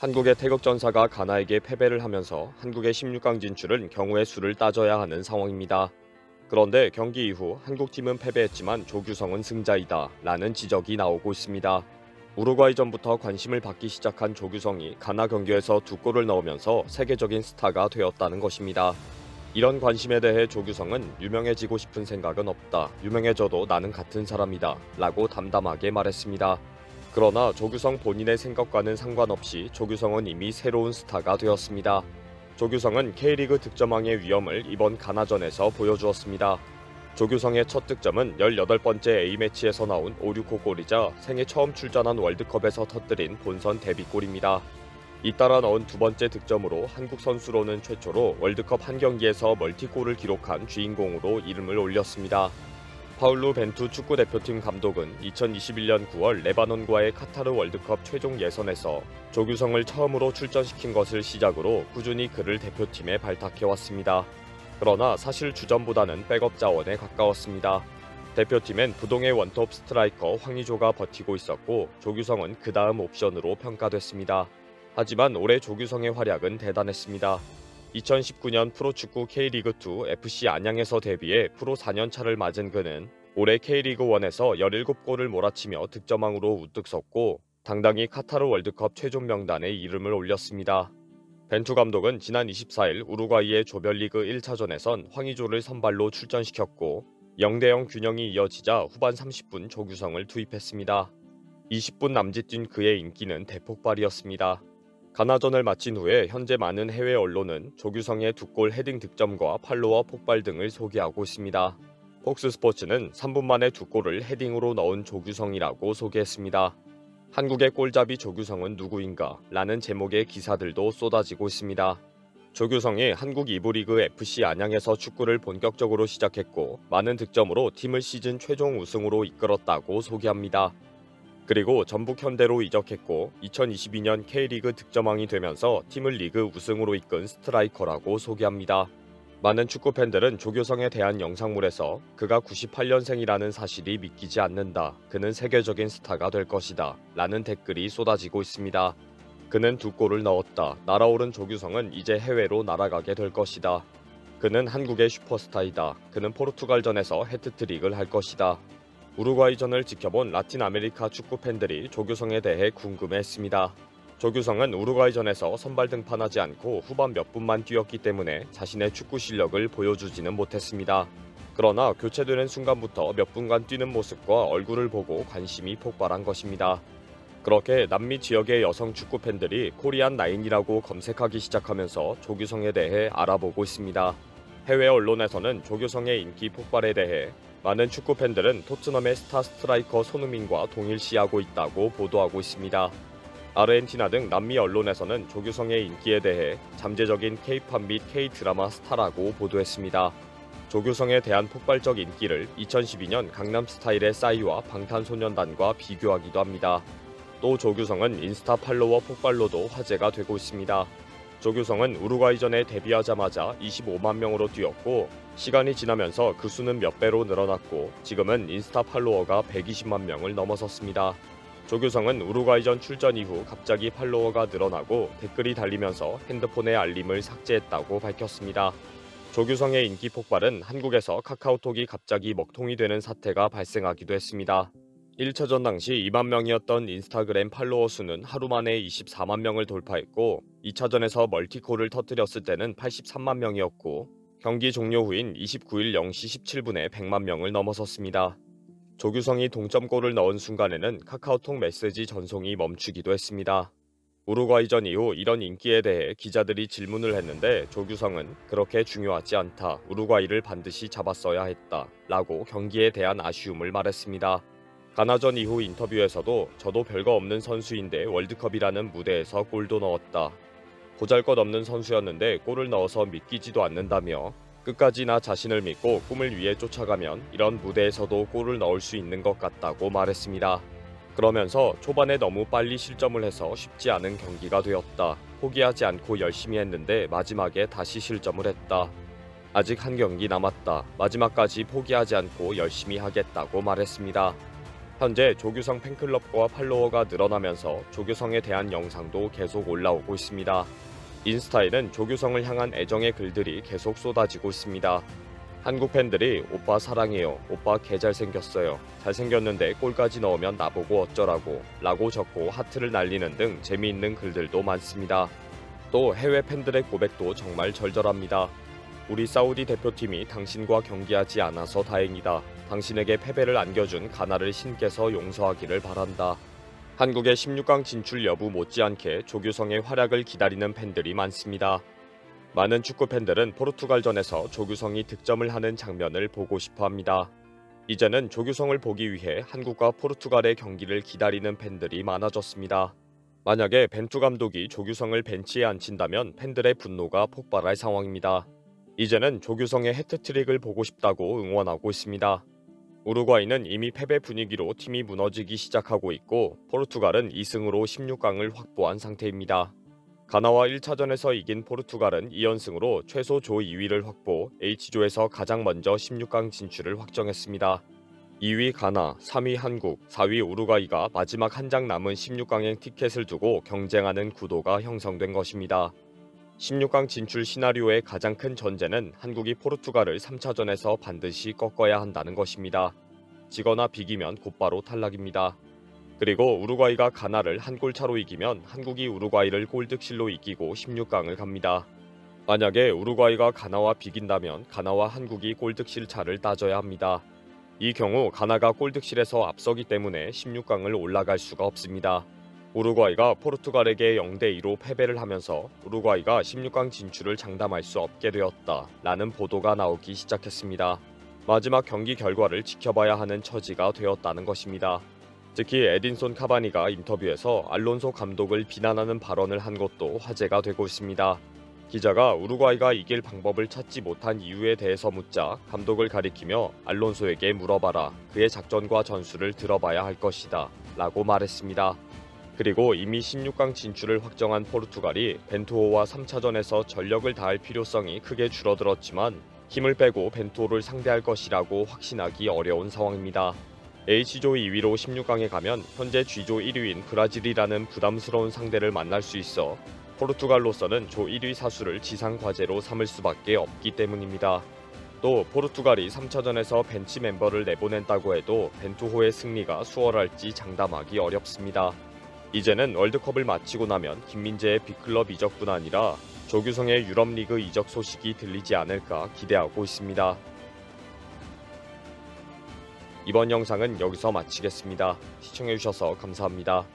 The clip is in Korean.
한국의 태극전사가 가나에게 패배를 하면서 한국의 16강 진출은 경우의 수를 따져야 하는 상황입니다. 그런데 경기 이후 한국팀은 패배했지만 조규성은 승자이다 라는 지적이 나오고 있습니다. 우루과이전부터 관심을 받기 시작한 조규성이 가나 경기에서 2골을 넣으면서 세계적인 스타가 되었다는 것입니다. 이런 관심에 대해 조규성은 유명해지고 싶은 생각은 없다. 유명해져도 나는 같은 사람이다. 라고 담담하게 말했습니다. 그러나 조규성 본인의 생각과는 상관없이 조규성은 이미 새로운 스타가 되었습니다. 조규성은 K리그 득점왕의 위험을 이번 가나전에서 보여주었습니다. 조규성의 첫 득점은 18번째 A매치에서 나온 5-6호 골이자 생애 처음 출전한 월드컵에서 터뜨린 본선 데뷔골입니다. 잇따라 넣은 두 번째 득점으로 한국 선수로는 최초로 월드컵 한 경기에서 멀티골을 기록한 주인공으로 이름을 올렸습니다. 파울루 벤투 축구대표팀 감독은 2021년 9월 레바논과의 카타르 월드컵 최종 예선에서 조규성을 처음으로 출전시킨 것을 시작으로 꾸준히 그를 대표팀에 발탁해왔습니다. 그러나 사실 주전보다는 백업 자원에 가까웠습니다. 대표팀엔 부동의 원톱 스트라이커 황의조가 버티고 있었고 조규성은 그 다음 옵션으로 평가됐습니다. 하지만 올해 조규성의 활약은 대단했습니다. 2019년 프로축구 K리그2 FC 안양에서 데뷔해 프로 4년차를 맞은 그는 올해 K리그1에서 17골을 몰아치며 득점왕으로 우뚝 섰고 당당히 카타르 월드컵 최종 명단에 이름을 올렸습니다. 벤투 감독은 지난 24일 우루과이의 조별리그 1차전에선 황의조를 선발로 출전시켰고 0대0 균형이 이어지자 후반 30분 조규성을 투입했습니다. 20분 남짓 뛴 그의 인기는 대폭발이었습니다. 가나전을 마친 후에 현재 많은 해외 언론은 조규성의 2골 헤딩 득점과 팔로워 폭발 등을 소개하고 있습니다. 폭스스포츠는 3분 만에 2골을 헤딩으로 넣은 조규성이라고 소개했습니다. 한국의 골잡이 조규성은 누구인가? 라는 제목의 기사들도 쏟아지고 있습니다. 조규성이 한국 2부 리그 FC 안양에서 축구를 본격적으로 시작했고 많은 득점으로 팀을 시즌 최종 우승으로 이끌었다고 소개합니다. 그리고 전북 현대로 이적했고 2022년 K리그 득점왕이 되면서 팀을 리그 우승으로 이끈 스트라이커라고 소개합니다. 많은 축구팬들은 조규성에 대한 영상물에서 그가 98년생이라는 사실이 믿기지 않는다. 그는 세계적인 스타가 될 것이다. 라는 댓글이 쏟아지고 있습니다. 그는 2골을 넣었다. 날아오른 조규성은 이제 해외로 날아가게 될 것이다. 그는 한국의 슈퍼스타이다. 그는 포르투갈전에서 해트트릭을 할 것이다. 우루과이전을 지켜본 라틴 아메리카 축구 팬들이 조규성에 대해 궁금해했습니다. 조규성은 우루과이전에서 선발 등판하지 않고 후반 몇 분만 뛰었기 때문에 자신의 축구 실력을 보여주지는 못했습니다. 그러나 교체되는 순간부터 몇 분간 뛰는 모습과 얼굴을 보고 관심이 폭발한 것입니다. 그렇게 남미 지역의 여성 축구 팬들이 코리안 나인이라고 검색하기 시작하면서 조규성에 대해 알아보고 있습니다. 해외 언론에서는 조규성의 인기 폭발에 대해 많은 축구 팬들은 토트넘의 스타 스트라이커 손흥민과 동일시하고 있다고 보도하고 있습니다. 아르헨티나 등 남미 언론에서는 조규성의 인기에 대해 잠재적인 K-팝 및 K-드라마 스타라고 보도했습니다. 조규성에 대한 폭발적 인기를 2012년 강남스타일의 싸이와 방탄소년단과 비교하기도 합니다. 또 조규성은 인스타 팔로워 폭발로도 화제가 되고 있습니다. 조규성은 우루과이전에 데뷔하자마자 25만 명으로 뛰었고 시간이 지나면서 그 수는 몇 배로 늘어났고 지금은 인스타 팔로워가 120만 명을 넘어섰습니다. 조규성은 우루과이전 출전 이후 갑자기 팔로워가 늘어나고 댓글이 달리면서 핸드폰의 알림을 삭제했다고 밝혔습니다. 조규성의 인기 폭발은 한국에서 카카오톡이 갑자기 먹통이 되는 사태가 발생하기도 했습니다. 1차전 당시 2만 명이었던 인스타그램 팔로워 수는 하루 만에 24만 명을 돌파했고 2차전에서 멀티콜을 터뜨렸을 때는 83만 명이었고 경기 종료 후인 29일 0시 17분에 100만 명을 넘어섰습니다. 조규성이 동점골을 넣은 순간에는 카카오톡 메시지 전송이 멈추기도 했습니다. 우루과이전 이후 이런 인기에 대해 기자들이 질문을 했는데 조규성은 그렇게 중요하지 않다. 우루과이를 반드시 잡았어야 했다. 라고 경기에 대한 아쉬움을 말했습니다. 가나전 이후 인터뷰에서도 저도 별거 없는 선수인데 월드컵이라는 무대에서 골도 넣었다. 보잘것없는 선수였는데 골을 넣어서 믿기지도 않는다며 끝까지 나 자신을 믿고 꿈을 위해 쫓아가면 이런 무대에서도 골을 넣을 수 있는 것 같다고 말했습니다. 그러면서 초반에 너무 빨리 실점을 해서 쉽지 않은 경기가 되었다. 포기하지 않고 열심히 했는데 마지막에 다시 실점을 했다. 아직 한 경기 남았다. 마지막까지 포기하지 않고 열심히 하겠다고 말했습니다. 현재 조규성 팬클럽과 팔로워가 늘어나면서 조규성에 대한 영상도 계속 올라오고 있습니다. 인스타에는 조규성을 향한 애정의 글들이 계속 쏟아지고 있습니다. 한국 팬들이 오빠 사랑해요, 오빠 개 잘생겼어요, 잘생겼는데 골까지 넣으면 나보고 어쩌라고 라고 적고 하트를 날리는 등 재미있는 글들도 많습니다. 또 해외 팬들의 고백도 정말 절절합니다. 우리 사우디 대표팀이 당신과 경기하지 않아서 다행이다. 당신에게 패배를 안겨준 가나를 신께서 용서하기를 바란다. 한국의 16강 진출 여부 못지않게 조규성의 활약을 기다리는 팬들이 많습니다. 많은 축구 팬들은 포르투갈전에서 조규성이 득점을 하는 장면을 보고 싶어 합니다. 이제는 조규성을 보기 위해 한국과 포르투갈의 경기를 기다리는 팬들이 많아졌습니다. 만약에 벤투 감독이 조규성을 벤치에 앉힌다면 팬들의 분노가 폭발할 상황입니다. 이제는 조규성의 해트트릭을 보고 싶다고 응원하고 있습니다. 우루과이는 이미 패배 분위기로 팀이 무너지기 시작하고 있고 포르투갈은 2승으로 16강을 확보한 상태입니다. 가나와 1차전에서 이긴 포르투갈은 2연승으로 최소 조 2위를 확보, H조에서 가장 먼저 16강 진출을 확정했습니다. 2위 가나, 3위 한국, 4위 우루과이가 마지막 한 장 남은 16강행 티켓을 두고 경쟁하는 구도가 형성된 것입니다. 16강 진출 시나리오의 가장 큰 전제는 한국이 포르투갈을 3차전에서 반드시 꺾어야 한다는 것입니다. 지거나 비기면 곧바로 탈락입니다. 그리고 우루과이가 가나를 한 골 차로 이기면 한국이 우루과이를 골득실로 이기고 16강을 갑니다. 만약에 우루과이가 가나와 비긴다면 가나와 한국이 골득실 차를 따져야 합니다. 이 경우 가나가 골득실에서 앞서기 때문에 16강을 올라갈 수가 없습니다. 우루과이가 포르투갈에게 0대2로 패배를 하면서 우루과이가 16강 진출을 장담할 수 없게 되었다 라는 보도가 나오기 시작했습니다. 마지막 경기 결과를 지켜봐야 하는 처지가 되었다는 것입니다. 특히 에딘손 카바니가 인터뷰에서 알론소 감독을 비난하는 발언을 한 것도 화제가 되고 있습니다. 기자가 우루과이가 이길 방법을 찾지 못한 이유에 대해서 묻자 감독을 가리키며 알론소에게 물어봐라. 그의 작전과 전술을 들어봐야 할 것이다 라고 말했습니다. 그리고 이미 16강 진출을 확정한 포르투갈이 벤투호와 3차전에서 전력을 다할 필요성이 크게 줄어들었지만 힘을 빼고 벤투호를 상대할 것이라고 확신하기 어려운 상황입니다. H조 2위로 16강에 가면 현재 G조 1위인 브라질이라는 부담스러운 상대를 만날 수 있어 포르투갈로서는 조 1위 사수를 지상 과제로 삼을 수밖에 없기 때문입니다. 또 포르투갈이 3차전에서 벤치 멤버를 내보낸다고 해도 벤투호의 승리가 수월할지 장담하기 어렵습니다. 이제는 월드컵을 마치고 나면 김민재의 빅클럽 이적뿐 아니라 조규성의 유럽리그 이적 소식이 들리지 않을까 기대하고 있습니다. 이번 영상은 여기서 마치겠습니다. 시청해주셔서 감사합니다.